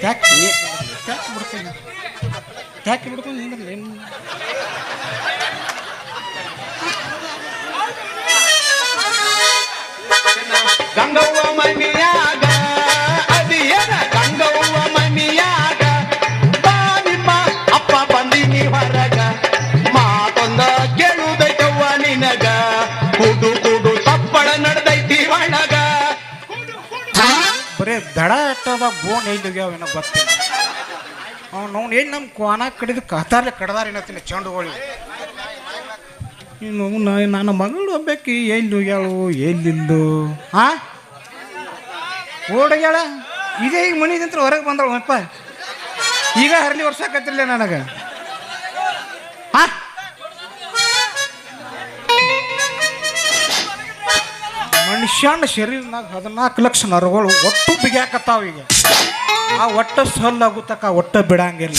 Tack ಬಿಡ್ತೀನಿ tack ಬಿಡ್ಕೊಂಡು ನಿಂದ್ರಲ್ಲ ಏನು ಗಂಗವ್ವ ಮನಿಯಾಗ ಅದಿಯನ ಗಂಗವ್ವ ಮನಿಯಾಗ ಬಾನಿಮ್ಮ ಅಪ್ಪ ಬಂದಿನಿ ಹೊರಗ ಮಾತೊಂದ ಕೇಳುದೈತವ್ವ ನಿನಗ ಕುಡು ಕುಡು ತಪ್ಪಳ ನಡೆದೈತಿ ಒಳಗ ಬರೇ ದಡ ಅಟ್ಟದ ಬೋನ್ ಎಲ್ಲಿಗ್ಯಾವೇನೋ ಗೊತ್ತಿಲ್ಲ ಅವ್ನು ಏನು ನಮ್ಮ ಕೋನ ಕಡಿದು ಕತಾರ್ಲೆ ಕಡ್ದಾರ ಏನತ್ತಿನ ಚೆಂಡುಗಳು ಇನ್ನು ನನ್ನ ಮಗಳು ಒಬ್ಬಾಕಿ ಎಲ್ಲಿ ಹೋಗ್ಯಾಳು ಎಲ್ಲಿಲ್ಲು ಹಾಂ ಓಡೋಗ್ಯಾಳ ಇದೇ ಈಗ ಮನಿದಂತ್ರ ಹೊರಗೆ ಬಂದಳು ಅಪ್ಪ ಈಗ ಹರಲಿ ವರ್ಷ ಆಕತ್ತಿರ್ಲ ನನಗೆ ಹಾಂ ಮನುಷ್ಯನ ಶರೀರನಾಗ 14 ಲಕ್ಷ ನರಗಳು ಒಟ್ಟು ಬಿಗ್ಯಾಕತ್ತಾವ ಈಗ ಆ ಒಟ್ಟು ಸಲ್ಲಾಗುತ್ತಕ ಒಟ್ಟು ಬಿಡಂಗಿಲ್ಲ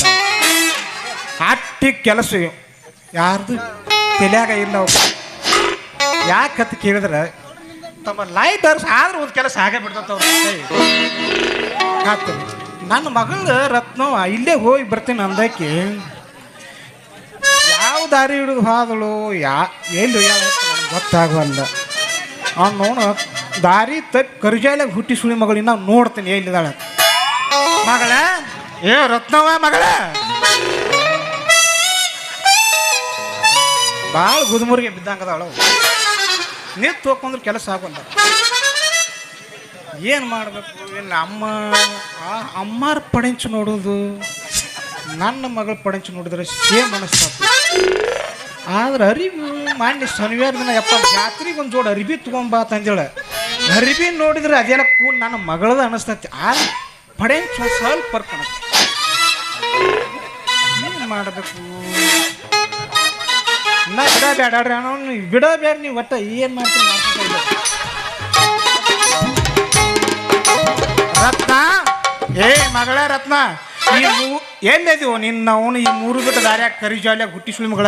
ಅಟ್ಟಿ ಕೆಲಸ ಯಾರ್ದು ತಲೆಯಾಗ ಇಲ್ಲ ಯಾಕಂತ ಕೇಳಿದ್ರೆ ತಮ್ಮ ಲೈಟರ್ಸ್ ಆದ್ರೆ ಒಂದು ಕೆಲಸ ಆಗೇ ಬಿಡ್ತವ್ರು ಆಗ್ತದೆ ನನ್ನ ಮಗಳು ರತ್ನವ ಇಲ್ಲೇ ಹೋಗಿ ಬರ್ತೀನಿ ಅಂದಕ್ಕೆ ಯಾವ ದಾರಿ ಹಿಡಿದು ಹೋದಳು ಎಲ್ಲಿ ನನಗೆ ಗೊತ್ತಾಗವಲ್ಲ ಅವ್ನು ನೋಡು ದಾರಿ ತಪ್ಪಿ ಕರ್ಜಾಲಾಗ ಹುಟ್ಟಿ ಸುಳಿ ಮಗಳಿನ ನೋಡ್ತೀನಿ ಎಲ್ಲಿದ್ದಾಳೆ ಮಗಳ ಏ ರತ್ನವ ಮಗಳ ಭಾಳ ಗುದುಮುರಿಗೆ ಬಿದ್ದಂಗದಾಳು ನಿಂತು ಹೋಗ್ಕೊಂಡ್ರೆ ಕೆಲಸ ಆಗೋಲ್ಲ ಏನು ಮಾಡಬೇಕು ಇಲ್ಲ ಅಮ್ಮಾರ ಪಡೆಂಚು ನೋಡೋದು ನನ್ನ ಮಗಳ ಪಡೆಂಚು ನೋಡಿದ್ರೆ ಸೇಮ್ ಅನಿಸ್ತದೆ ಆದ್ರೆ ಅರಿವಿ ಮಾನ್ಯ ಶನಿವಾರ ದಿನ ಯಪ್ಪ ಜಾತ್ರೆಗೆ ಒಂದು ಜೋಡು ಅರಿವಿ ತೊಗೊಂಬಾ ತಂದೇಳ ಅರಿವಿ ನೋಡಿದ್ರೆ ಅದೇನ ಕೂಡ ನನ್ನ ಮಗಳದ ಅನಿಸ್ತೈತಿ ಆ ಪಡೆಂಚು ಸ್ವಲ್ಪ ಫರ್ಕ್ ಅನಿಸ್ತದೆ ಏನು ಮಾಡಬೇಕು ನಾ ಬಿಡಬೇಡ್ರಿ ಅವನು ಬಿಡಬೇಡ ನೀವು ಒಟ್ಟ ಏನು ಮಾಡ್ತೀನಿ ರತ್ನ ಏ ಮಗಳ ರತ್ನ ನೀವು ಎಲ್ಲಿದೀವೋ ನಿನ್ನ ಅವನು ಈ 3 ಬಿಟ್ಟ ದಾರ್ಯಾಗ ಕರಿ ಜಾಲಿಯಾಗ ಹುಟ್ಟಿ ಸುಳಿ ಮಗಳ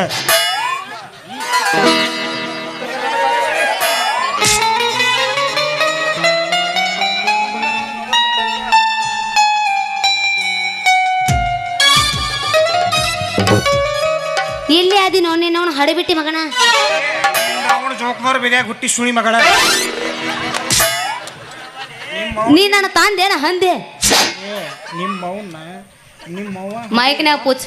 ಎಲ್ಲಿ ಆದಿನೋ ನಿನ್ನವನು ಹಡಿಬಿಟ್ಟಿ ಮಗನ ಅವನು ಜೋಕ್ನವ್ರ ಬೆದ್ಯಾಗ ಹುಟ್ಟಿ ಸುಳಿ ಮಗಳ ನೀ ನನ್ನ ತಾಂದೇನ ಹಂದೆ ನಿಮ್ಮವ್ವ ಮೈಕ್ನ್ಯಾಗ ಪೂಚ್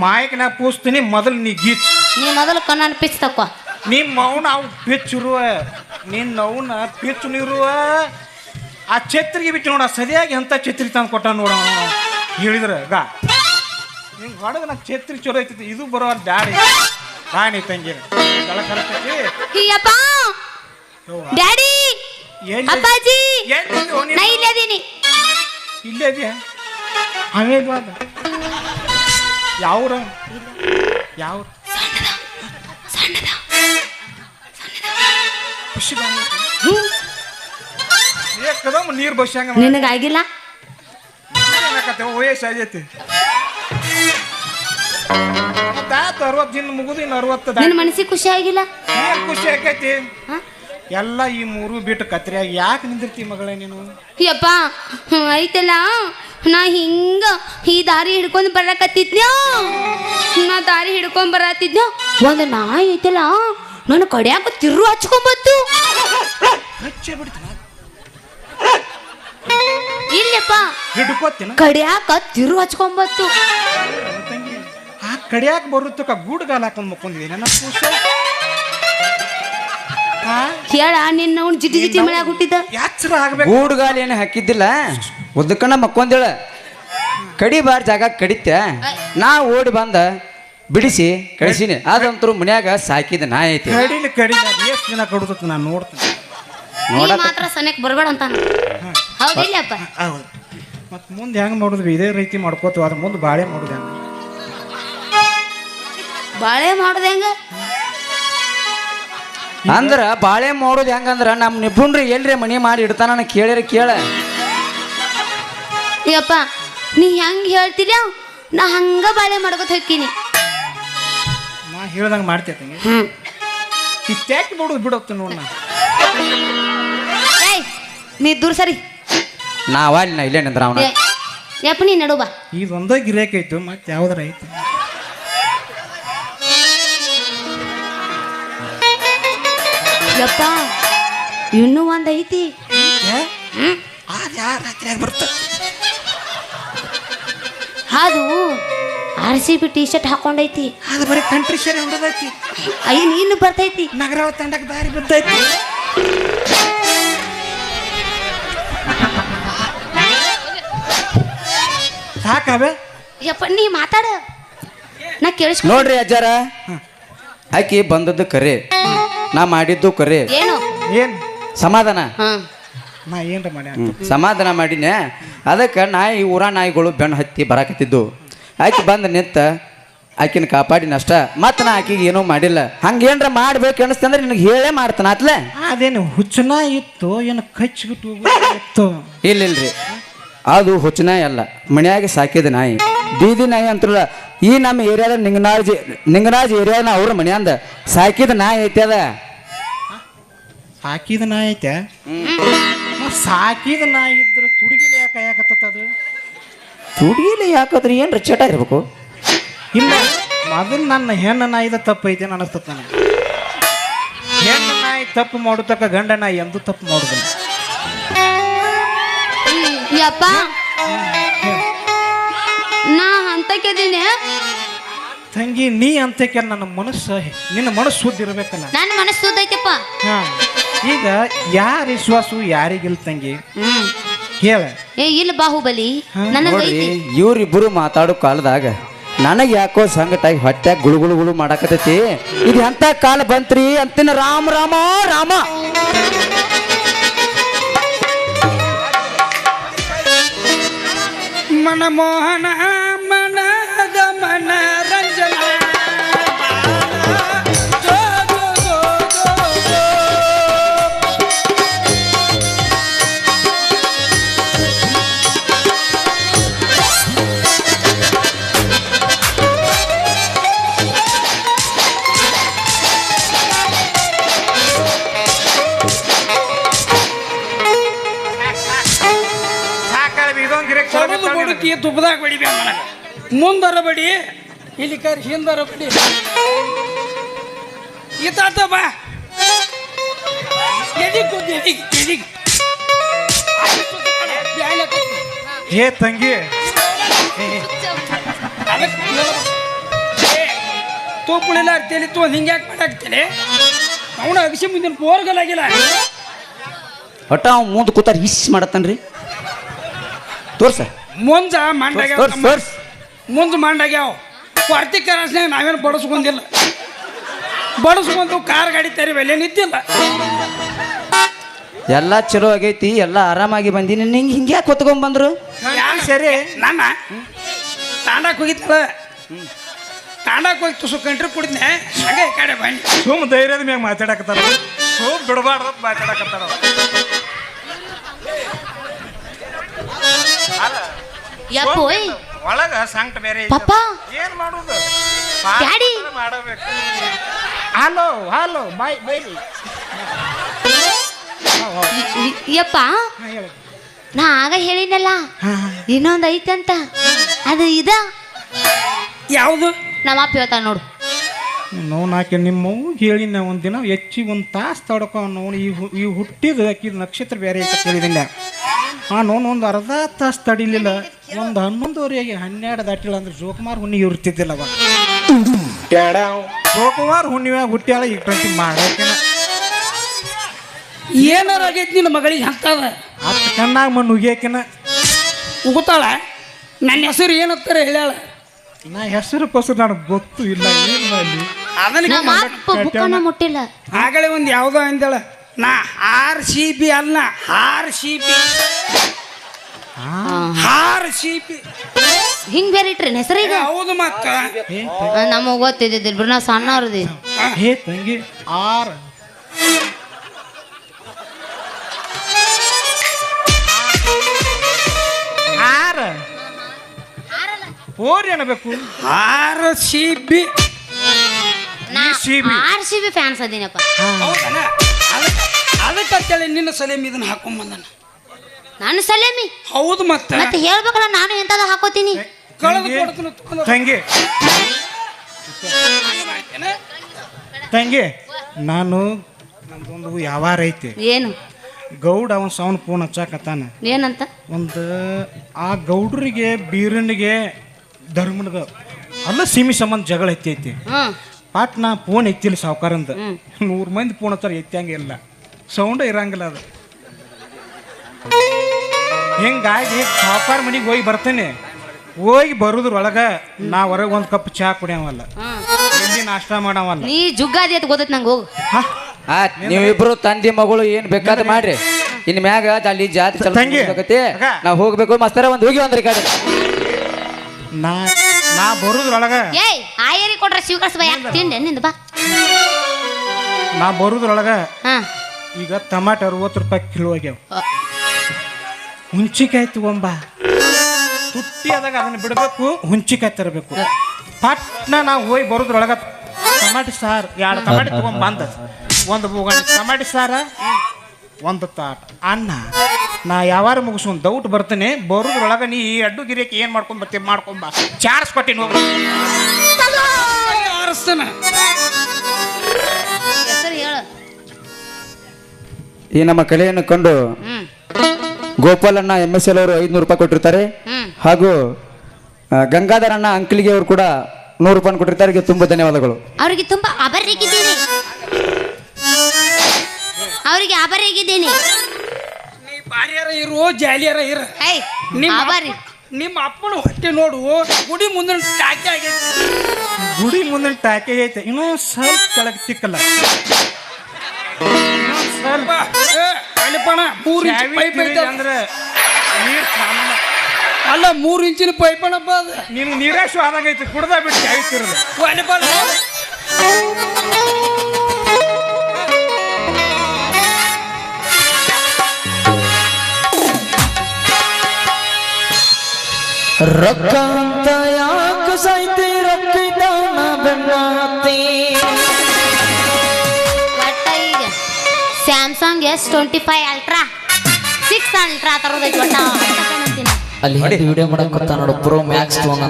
ಮಾಯಕನ್ಯಾಗ ಪೂಸ್ತೀನಿ ಮೊದಲು ನೀ ಗೀಚ್ ನೀ ಮೊದಲು ಕಣ್ಣನ್ನು ಪಿಚ್ ತಕ್ಕೋ ನಿಮ್ಮವನ ಅವು ಪಿಚ್ಚಿರುವ ನಿನ್ನವನ ಪಿಚ್ಚು ನೀರುವ ಆ ಛತ್ರಿಗೆ ಬಿಟ್ಟು ನೋಡ ಸರಿಯಾಗಿ ಅಂತ ಛತ್ರಿ ತಂದು ಕೊಟ್ಟ ನೋಡ ಹೇಳಿದ್ರೆ ಗಾ ಹಿಂಗೆ ಹೊಡೆದು ನಾ ಛತ್ರಿ ಚಲೋ ಐತಿ ಇದು ಬರೋ ಡ್ಯಾಡಿ ರಾಣಿ ತಂಗಿ ಅಪ್ಪ ಡ್ಯಾಡಿ ಅಪ್ಪಾಜಿ ನಾ ಇಲ್ಲೇ ಅದೀನಿ ಇಲ್ಲೇ ಇದೆಯಾ ಆಮೇಲೆ ಯಾವ್ರ ಯಾವ ಖುಷಿ ಕದಮ್ ನೀರು ಬಸ್ಸಂಗ ನಿನಗಾಗಿಲ್ಲ ವಯಸ್ಸು ಆಗೈತಿ 60 ದಿನ ಮುಗಿದು ಇನ್ನು 60 ನಿನ್ನ ಮನಸ್ಸಿಗೆ ಖುಷಿ ಆಗಿಲ್ಲ ಏನ್ ಖುಷಿ ಆಕೈತಿ ಎಲ್ಲ ಈ 3 ಬಿಟ್ಟು ಕತ್ರಿಯಾಗಿ ಯಾಕೆ ನಿಂದಿರ್ತಿ ಮಗಳೇ ನೀನು ಯಪ್ಪ ಐತಲ್ಲ ನಾ ಹಿಂಗ ಈ ದಾರಿ ಹಿಡ್ಕೊಂಡು ಬರಕತ್ತಿದ್ನ್ಯೋ ನಾ ದಾರಿ ಹಿಡ್ಕೊಂಡ್ ಬರತ್ತಿದ್ನ್ಯೋ ಒಂದು ನಾಯಿ ಐತಲ್ಲ ನನ್ನ ಕಡಿಯಾಕ ತಿರು ಹಚ್ಕೊಂಬತ್ತು ಹಚ್ಚೆ ಬಿಡ್ತಾನ ಇಲ್ಲಪ್ಪ ಹಿಡ್ಕೋತಿನ ಕಡಿಯಾಕ ತಿರು ಹಚ್ಕೊಂಬತ್ತು ಆ ಕಡಿಯಾಕ ಬರುತ್ತಕ ಗೂಡ್ಗಾಲ ಹಾಕೊಂಡ್ ಮುಕ್ಕೊಂಡಿದ್ದೀನಿ ನನ್ನ ಕೂಸ ಹೇಳ ನಿನ್ನ ಅವ್ನು ಜಿಟಿ ಜಿಟಿ ಮನ್ಯಾಗ ಹುಟ್ಟಿದ್ದ ಎಚ್ಚರ ಆಗ್ಬೇಕು ಗೂಡುಗಾಲಿ ಏನು ಹಾಕಿದ್ದಿಲ್ಲ ಉದ್ದಕ್ಕನ ಮಕ್ಕೊಂದೇಳ ಕಡಿ ಬಾರ್ ಜಾಗ ಕಡಿತ್ಯ ನಾ ಓಡಿ ಬಂದ ಬಿಡಿಸಿ ಕಳಿಸಿನಿ ಅದಂತರೂ ಮನ್ಯಾಗ ಸಾಕಿದ ನಾಯಿ ಐತಿ ಕಡಿಲಿ ಎಷ್ಟು ದಿನ ಕಡುತ್ತ ನಾನು ನೋಡ್ತೀನಿ ನೀ ಮಾತ್ರ ಸನೇಕ್ ಬರಬೇಡ ಅಂತ ಹೌದಿಲ್ಲಪ್ಪ ಹೌದು ಮತ್ತೆ ಮುಂದೆ ಹೆಂಗೆ ಮಾಡೋದು ಇದೇ ರೀತಿ ಮಾಡ್ಕೋತೀವಿ ಅದ್ರ ಮುಂದೆ ಬಾಳೆ ಮಾಡೋದು ಹೆಂಗೆ ಬಾಳೆ ಮಾಡೋದು ಹೆಂಗ ಅಂದ್ರ ಬಾಳೆ ಮಾಡೋದು ಹೆಂಗಂದ್ರ ನಮ್ಮ ನಿಪುಣ್ರಿ ಎಲ್ರಿ ಮನಿ ಮಾಡಿ ಇಡ್ತಾನ ಕೇಳಿರ ಕೇಳ ಯಪ್ಪ ನೀ ಹೆಂಗ್ ಹೇಳ್ತಿದ್ಯಾ ನಾ ಹಂಗ ಬಾಳೆ ಮಾಡ್ಕೊತ ಹೋಗ್ತೀನಿ ನಾ ಹೇಳ್ದಂಗೆ ಮಾಡ್ತೇನೆ ಇತ್ಯಾಕೆ ಮಾಡೋದು ಬಿಡೋಗ್ತೀನಿ ನೋಡ್ ನಾ ಏಯ್ ನೀ ದೂರ ಸರಿ ನಾವ ಅಲ್ಲಿ ನಾ ಇಲ್ಲೇ ನಿಂದ್ರ ಅವನ ಯಪ್ಪ ನೀ ನಡು ಬಾ. ಇದೊಂದೇ ಗಿರಾಕಿ ಐತು ಮತ್ತೆ ಯಾವ್ದಾರ ಐತಿ ಯಪ್ಪ ಇನ್ನೂ ಒಂದ್ ಐತಿ. ಅದು RCB ಟಿ ಶರ್ಟ್ ಹಾಕೊಂಡೈತಿ. ಅದು ಬರೀ ಕಂಟ್ರಿ ಶೇರ್ ಹೊಡೆದೈತಿ. ಅಯ್ಯ ನೀನು ಬರ್ತೈತಿ. ನಗರ ತಂಡಕ್ಕೆ ದಾರಿ ಬಿದ್ದೈತಿ. ಸಾಕವೆ ಯಪ್ಪ ನೀ ಮಾತಾಡ ನಾ ಕೇಳಿಸ್ಕೊ. ನೋಡ್ರಿ ಅಜ್ಜಾರ, ಆಕಿ ಬಂದದ್ದು ಕರೆ, ನಾ ಮಾಡಿದ್ದು ಕರೆ. ಏನು ಏನ್ ಸಮಾಧಾನ ಹಾ ನಾ ಏನ್ರ ಮಾಡಿ ಸಮಾಧಾನ ಮಾಡಿನ. ಅದಕ್ಕೆ ನಾಯಿ ಊರ ನಾಯಿಗಳು ಬೆನ್ನು ಹತ್ತಿ ಬರಾಕತ್ತಿದ್ದು. ಆಕಿ ಬಂದು ನಿಂತ ಆಕಿನ ಕಾಪಾಡಿನ ಅಷ್ಟ. ಮತ್ತು ನಾ ಆಕಿಗೆ ಏನೂ ಮಾಡಿಲ್ಲ. ಹಂಗೇನ್ರ ಮಾಡ್ಬೇಕು ಅನಿಸ್ತಂದ್ರೆ ನಿನಗೆ ಹೇಳೇ ಮಾಡ್ತಾನ ಆತ್ಲೆ. ಅದೇನು ಹುಚ್ಚನ ಇತ್ತು ಏನು ಕಚ್ಚಿಬಿಟ್ಟು ಇತ್ತು. ಇಲ್ಲಿಲ್ರಿ, ಅದು ಹುಚ್ಚನಾಯಿ ಅಲ್ಲ, ಮನ್ಯಾಗೆ ಸಾಕಿದ ನಾಯಿ, ಬೀದಿ ನಾಯಿ ಅಂತಲ್ಲ. ಈ ನಮ್ಮ ಏರಿಯಾದ ನಿಂಗರಾಜ್ ಏರಿಯಾದ ಅವ್ರ ಮನ್ಯಾಂದ ಸಾಕಿದ ನಾಯಿ ಐತೆ ಅದ. ಸಾಕಿದ ನಾಯಿ ಐತೆ. ಸಾಕಿದ ನಾಯಿ ಇದ್ರೆ ತುಡುಗಿಲಿ ಯಾಕೆ ಯಾಕತ್ತದು? ತುಡಿಯಲ್ಲಿ ಯಾಕಂದ್ರೆ ಏನು ರಚಟ ಇರ್ಬೇಕು? ಇಲ್ಲ, ಮೊದಲು ನನ್ನ ಹೆಣ್ಣು ನಾಯಿದ ತಪ್ಪು ಐತೆ ಅನಿಸ್ತದ ನನಗೆ. ಹೆಣ್ಣು ನಾಯಿ ತಪ್ಪು ಮಾಡೋತಕ್ಕ ಗಂಡ ನಾಯಿ ಎಂದೂ ತಪ್ಪು ಮಾಡೋದಿಲ್ಲ. ಯಪ್ಪ ನಾ ಅಂತಕ್ಕಿದ್ದೀನಿ. ತಂಗಿ ನೀ ಅಂತಕ್ಕೆ ನನ್ನ ಮನಸ್ಸು, ನಿನ್ನ ಮನಸ್ಸು ಸುದ್ದಿ ಇರ್ಬೇಕಲ್ಲ. ನನ್ನ ಮನಸ್ಸು ಸುದ್ದೈತಪ್ಪ. ಹಾ, ಈಗ ಯಾರ ವಿಶ್ವಾಸು ಯಾರಿಗಿಲ್ಲ ತಂಗಿ ಕೇಳ. ಏ ಇಲ್ಲ ಬಾಹುಬಲಿ ನನ್ನ ನೋಡ್ರಿ, ಇವ್ರಿಬ್ಬರು ಮಾತಾಡೋ ಕಾಲದಾಗ ನನಗೆ ಯಾಕೋ ಸಂಗಟಾಗಿ ಹೊಟ್ಯಾಗ ಗುಳು ಗುಳು ಗುಳು ಮಾಡಾಕತೈತಿ. ಇದು ಎಂತ ಕಾಲ ಬಂತ್ರಿ ಅಂತಿನ. ರಾಮ ರಾಮ ರಾಮ. ಮನಮೋಹನ ಮನದ ಮನರಂಜನ ಬುಡಕಿ ತುಪ್ಪದಾಗ ಬಡಿಬಿ ನನಗೆ. ಮುಂದರ ಬಡಿ, ಇಲ್ಲಿ ಕರ್ ಹಿಂದರ ಬಡಿ. ಈತಾತ ಬಾ ಏ ತಂಗಿ ತೂಪುಳಿಲ್ಲ ಆಗ್ತೇಲಿ ತೂ ಹಿಂಗ್ಯಾಕೆ ಮಾಡಾಕ್ತೇನೆ. ಅವನ ಅಗಸಿ ಮುಂದಿನ ಬೋರ್ಗಲಾಗಿಲ್ಲ. ಒಟ್ಟ ಅವ್ ಮುಂದೆ ಕೂತಾರ ಹಿಸ್ ಮಾಡತ್ತನ್ರಿ. ತೋರ್ಸ ಮುಂಜ ಮಂಡಾಗ್ಯಾವ, ತೋರ್ಸ್. ಮುಂಜ ಮಂಡಾಗ್ಯಾವ. ವಾರ್ತಿ ಕರಾಸ್ನಾಗ ನಾವೇನು ಬಡಸ್ಕೊಂಡಿಲ್ಲ. ಬಡಸ್ಕೊಂಡು ಕಾರ್ ಗಾಡಿ ತರಿವೆಲ್ಲ ನಿಂತಿಲ್ಲ. ಎಲ್ಲ ಚಲೋ ಆಗೈತಿ, ಎಲ್ಲ ಆರಾಮಾಗಿ ಬಂದೀನಿ. ನಿಂಗೆ ಹಿಂಗೆ ಯಾಕೆ ಹೊತ್ಕೊಂಡ್ ಬಂದ್ರು? ಸರಿ ನನ್ನ ತಾಂಡಕ್ಕೆ ಹೋಗಿತ್ತಲ್ಲ, ತಾಂಡಕ್ಕೆ ಹೋಗಿ ತುಸು ಕಂಟ್ರಿ ಕುಡಿದ್ನೆ. ಹಾಗೆ ಈ ಕಡೆ ಬನ್ನಿ. ಸುಮ್ ಧೈರ್ಯದ ಮ್ಯಾಗ ಮಾತಾಡಕತ್ತಾರ. ಸುಮ್ ಬಿಡಬಾರ್ದ ಮಾತಾಡಕತ್ತಾರ. ಯಪ್ಪ ಓಯ್ ಒಳಗ ಸಂಕಟ ಬೇರೆ ಪಾಪ ಏನ್ ಮಾಡುದು? ಡ್ಯಾಡಿ ಮಾಡಬೇಕು. ಹಲೋ ಹಲೋ ಬಾಯ್ ಬೈರಿ. ಯಪ್ಪ ನಾ ಆಗ ಹೇಳಿನಲ್ಲ ಇನ್ನೊಂದು ಐತಂತ, ಅದು ಇದ ಯಾವುದು? ನಮ್ಮ ಅಪ್ಪ ಹೇಳ್ತಾನ ನೋಡು. ನೋವು ನಾಕೆ ನಿಮ್ಮವು ಹೇಳಿನ ಒಂದಿನ ಹೆಚ್ಚಿಗೆ ಒಂದು ತಾಸು ತಡ್ಕೊ ನೋವು. ಈ ಹುಟ್ಟಿದ ಆಕಿದ ನಕ್ಷತ್ರ ಬೇರೆ ಐತೆ ಕೇಳಿದಿಲ್ಲ. ಆ ನೋವು ಒಂದು ಅರ್ಧ ತಾಸು ತಡಿಲಿಲ್ಲ. ಒಂದು 11:30 12 ದಾಟಿಲ್ಲ ಅಂದ್ರೆ ಜೋಕುಮಾರ್ ಹುಣ್ಣಿಗೆ ಇರ್ತಿದ್ದಿಲ್ಲ ಅವಾಗ. ಜೋಕುಮಾರ್ ಹುಣ್ಣಿಮ್ಯಾಗ ಹುಟ್ಟ್ಯಾಳ ಈಗ 20 ಮಾಡಾಕಿನ. ಏನಾರ ಆಗೈತಿ ನಿನ್ನ ಮಗಳಿಗೆ ಅಂತದ? ಹತ್ತು ಕಣ್ಣಾಗ ಮಣ್ಣು ಉಗಿಯಾಕಿನ ಉಗುತ್ತಾಳ. ನನ್ನ ಹೆಸರು ಏನಂತಾರೆ ಹೇಳ್ಯಾಳ. ನಾ ಹೆಸರು ಪಸರು ನನಗೆ ಗೊತ್ತು ಇಲ್ಲ. ಏನು ಮಾಡಲಿ? ನಮ್ಮ ಅಪ್ಪ ಬುಕ್ಕನ ಮುಟ್ಟಿಲ್ಲ. ಆಗಲೇ ಒಂದು ಯಾವುದೋ ಅಂದೇಳ. ನಾ RCB ಅಲ್ಲ, RCB. RCB ಹಿಂಗ್ ಬೇರೆ ಇಟ್ರಿ ಹೆಸರೀಗ? ಹೌದು ಮತ್ತ. ನಮಗ್ ಗೊತ್ತಿದ್ದಿಲ್ಲ ಬಿಡು, ನಾವು ಸಣ್ಣವ್ರದಿ. ಹೇ ತಂಗಿ ಆರ್ ಓರಿ ಅನ್ನಬೇಕು. RCB RCB ಫ್ಯಾನ್ಸ್ ಅದೀನಪ್ಪ. ಹೌದನ? ಅದಕ್ಕೆ ನಿನ್ನ ಸಲಹೆ ಇದನ್ನ ಹಾಕೊಂಡ್ ಬಂದನ. ನಾನು ಸಲೇಮಿ ಹೌದು ಮತ್ತೆ ಮತ್ತೆ ಹೇಳ್ಬೇಕಲ್ಲ ನಾನು ಎಂತದ ಹಾಕೋತೀನಿ. ಕಳೆದು ಕೊಡ್ತೀನಿ ತಗೊಂಡು. ತಂಗಿ ತಂಗಿ ನಾನು ನಮ್ದೊಂದು ವ್ಯವಹಾರ ಐತಿ. ಏನು ಗೌಡ ಅವನ್ ಸೌನ್ ಫೋನ್ ಹಚ್ಚಾಕತ್ತಾನ. ಏನಂತ? ಒಂದು ಆ ಗೌಡ್ರಿಗೆ ಬೀರನಿಗೆ ಧರ್ಮದ ಅಲ್ಲ ಸೀಮಿ ಸಂಬಂಧ ಜಗಳ ಐತಿ. ಪಾಟ್ ನಾ ಫೋನ್ ಎತ್ತಿಲ್ಲ ಸಾವುಕಾರಂದ. 100 ಮಂದಿ ಫೋನ್ ಹಚ್ಚಾರ ಎತ್ತಂಗಿಲ್ಲ, ಸೌಂಡ್ ಇರಂಗಿಲ್ಲ ಅದು. ಹಿಂಗಾಗಿ ಸಾವುಕಾರ ಮನೆಗೆ ಹೋಗಿ ಬರ್ತೇನೆ. ಹೋಗಿ ಬರೋದ್ರೊಳಗ ನಾ ಹೊರಗೆ ಒಂದು ಕಪ್ ಚಹಾ ಕುಡಿಯವಲ್ಲ, ಎಲ್ಲಿ ನಾಷ್ಟ ಮಾಡವಲ್ಲ. ನೀ ಜುಗ್ಗಾದಿ ಅಂತ ಗೊತ್ತೈತಿ ನಂಗೆ. ಹೋಗು. ನೀವಿಬ್ರು ತಂದೆ ಮಗಳು ಏನ್ ಬೇಕಾದ್ರೆ ಮಾಡ್ರಿ. ಇನ್ ಮ್ಯಾಗ ಅಲ್ಲಿ ಜಾತಿ ತಂಗಿ. ನಾವ್ ಹೋಗ್ಬೇಕು ಮಸ್ತರ ಒಂದ್ ಹೋಗಿ ಒಂದ್ರಿ ಕಡೆ ನಾ ಬರೋದ್ರೊಳಗ ಏಯ್ ಆಯರಿ ಕೊಟ್ರ ಶಿವ ಕಳ್ಸ ಬಾ. ಯಾಕೆ ತಿಂಡೆ ನಿಂದ ಬಾ. ನಾ ಬರೋದ್ರೊಳಗ ಹಾ ಈಗ ಟಮಾಟೆ 60 ರೂಪಾಯಿ ಕಿಲೋ ಆಗ್ಯಾವ. ಹುಂಚಿಕಾಯಿ ತಗೊಂಬ, ತುಟ್ಟಿ ಆದಾಗ ಅದನ್ನ ಬಿಡಬೇಕು, ಹುಂಚಿಕಾಯಿ ತರಬೇಕು. ಪಟ್ನ ನಾವು ಹೋಗಿ ಬರೋದ್ರೊಳಗ ಟಮಾಟಿ ಸಾರು 2 ಟಮಾಟಿ ತಗೊಂಬಂದ, ಒಂದು ಬೋಗಣಿ ಟಮಾಟಿ ಸಾರ, ಒಂದು ತಾಟ್ ಅನ್ನ. ನಾ ಯಾವಾರ ಮುಗಿಸ್ಕೊಂಡು ದೌಟ್ ಬರ್ತೇನೆ. ಬರೋದ್ರೊಳಗ ನೀ ಈ ಅಡ್ಡು ಗಿರಿಯಕ್ಕೆ ಏನು ಮಾಡ್ಕೊಂಡ್ ಬರ್ತೀವಿ ಮಾಡ್ಕೊಂಬ. ಚಾರ್ಸ್ಕೊಟ್ಟಿನ ಹೋಗಿ ಆರಿಸ್ತಾನೆ. ಹೆಸರು ಹೇಳು. ಈ ನಮ್ಮ ಕಲೆಯನ್ನು ಕಂಡು ಗೋಪಾಲಣ್ಣ MSL ಅವರು 500 ರೂಪಾಯಿ ಕೊಟ್ಟಿರ್ತಾರೆ. ಹಾಗೂ ಗಂಗಾಧರ್ ಅಣ್ಣ ಅಂಕಲಿಗೆ ಅವರು ಕೂಡ 100 ರೂಪಾಯಿ ಕೊಟ್ಟಿರ್ತಾರೆ. ಅವರಿಗೆ ತುಂಬಾ ಧನ್ಯವಾದಗಳು. ಅವರಿಗೆ ತುಂಬಾ ಆಭಾರಿಯಾಗಿದ್ದೀನಿ. ಅವರಿಗೆ ಆಭಾರಿಯಾಗಿದ್ದೀನಿ. ನೀ ಬಾರಿಯಾರ ಇರು, ಜಾಲಿಯಾರ ಇರ. ಏಯ್ ಆಭಾರಿ. ನಿಮ್ಮ ಅಪ್ಪನ ಹೊಟ್ಟೆ ನೋಡು, ಗುಡಿ ಮುಂದೆ ಟಾಕಿ ಆಗೈತಿ. ಗುಡಿ ಮುಂದೆ ಟಾಕೆ ಐತೆ, ಇನ್ನೂ ಸ್ವಲ್ಪ ಕೆಳಗೆ ತಿಕ್ಕಲ್ಲ. ಸ್ವಲ್ಪ ಅಲ್ಲಿಪಣ 3 ಇಂಚ್ ಪೈಪ್ ಐತೆ ಅಂದ್ರೆ ನೀರು ಸಾಮಾನ್ಯ ಅಲ್ಲ, 3 ಇಂಚಿನ ಪೈಪ್ ಅಣ್ಣಪ್ಪ ಅದು. ನಿಮ್ಗೆ ನೀರಾಶು ಆದಂಗೈತಿ, ಕುಡ್ದ ಬಿಟ್ಟು ಚಾಯ್ತಿರಲ್ಲ. ಅಲ್ಲಿಪಣ ರೊಕ್ಕ ಅಂತ ಯಾಕ ಸಾಯ್ತಿ, ರೊಕ್ಕಿದಾನ ಬೆನ್ನಾತಿ. ಒಟ್ಟ ಈಗ ಸ್ಯಾಮ್ಸಂಗ್ S25 ಅಲ್ಟ್ರಾ 6 ಅಲ್ಟ್ರಾ ತರೋದೈತಿ. ಒಟ್ಟ ಅಲ್ಲಿ ವಿಡಿಯೋ ಮಾಡಕ್ ನೋಡು, ಪ್ರೋ ಮ್ಯಾಕ್ಸ್ ತಗೊಂಡ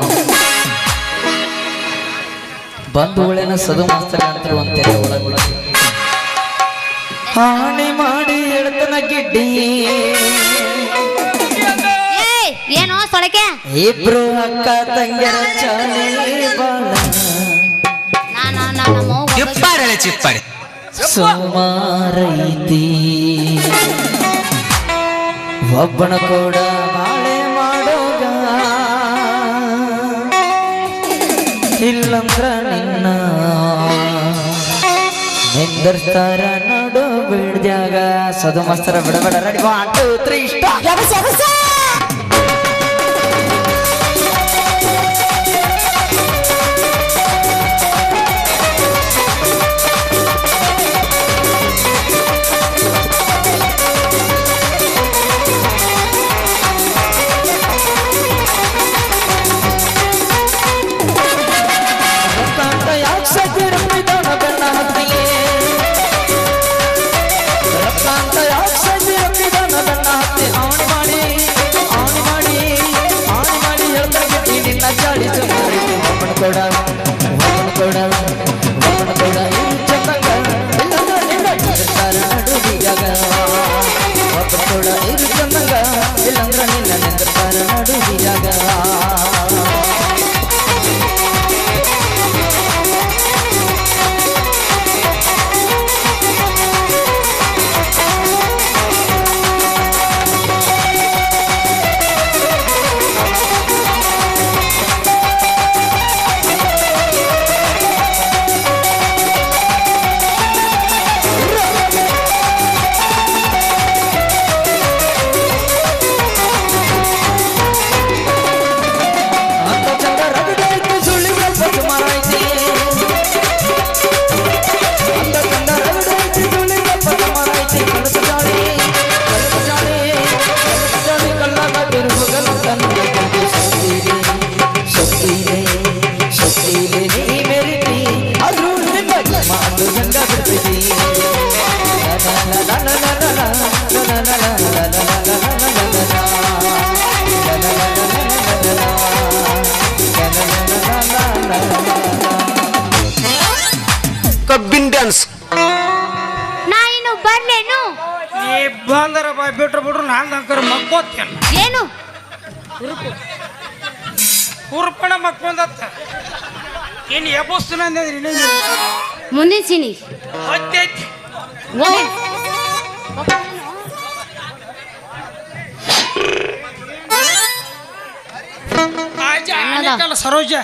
ಬಂದು ಒಳ್ಳೆನ ಸದು ಮಾಸ್ತರ್ ಅಂತ ಒಂತೆರೆ ಒಳಗೊಳ ಹಾನಿ ಮಾಡಿ ಹೇಳ್ತನ ಗಿಡ್ಡಿ. ಏನೋ ಸೊಳಕೆ. ಇಬ್ರು ಅಕ್ಕ ತಂಗಿಯರ ಚಾಲಿ ಬಾಳ ಚಿಪ್ಪಾರೆ ಸುಮಾರೈತಿ. ಒಬ್ಬನ ಕೂಡ ಬಾಳೆ ಮಾಡೋಗ, ಇಲ್ಲಂದ್ರ ನಿನ್ನ ನಿಂದರ್ಸ್ತಾರ ನೋಡು ಬಿಡ್ದ್ಯಾಗ. ಸದು ಮಸ್ತರ ಬಿಡಬೇಡ. Ready 1 2 3 start. ಅವನು ಮಾಡಿ ಬರ್ಲೇನು ನೀ ಬಂದರ ಬಾ ಬಿಟ್ರು ಬಿಟ್ರು ನಾನು ಅಂಕರ ಮಕ್ಕೋತ್ತೇನೆ ಏನು ಕುರ್ಪಣ ಮಕ್ಕೊಂದತ್ತ ಇನ್ನು ಎಬ್ಬಸ್ತಿನ ಅಂದ್ರಿ ಇನ್ನೇನು ಮುಂದಿನ ಸೀನಿ ಹೊತ್ತೈತಿ ಆಜ ಆನೆಕಲ್ ಸರೋಜ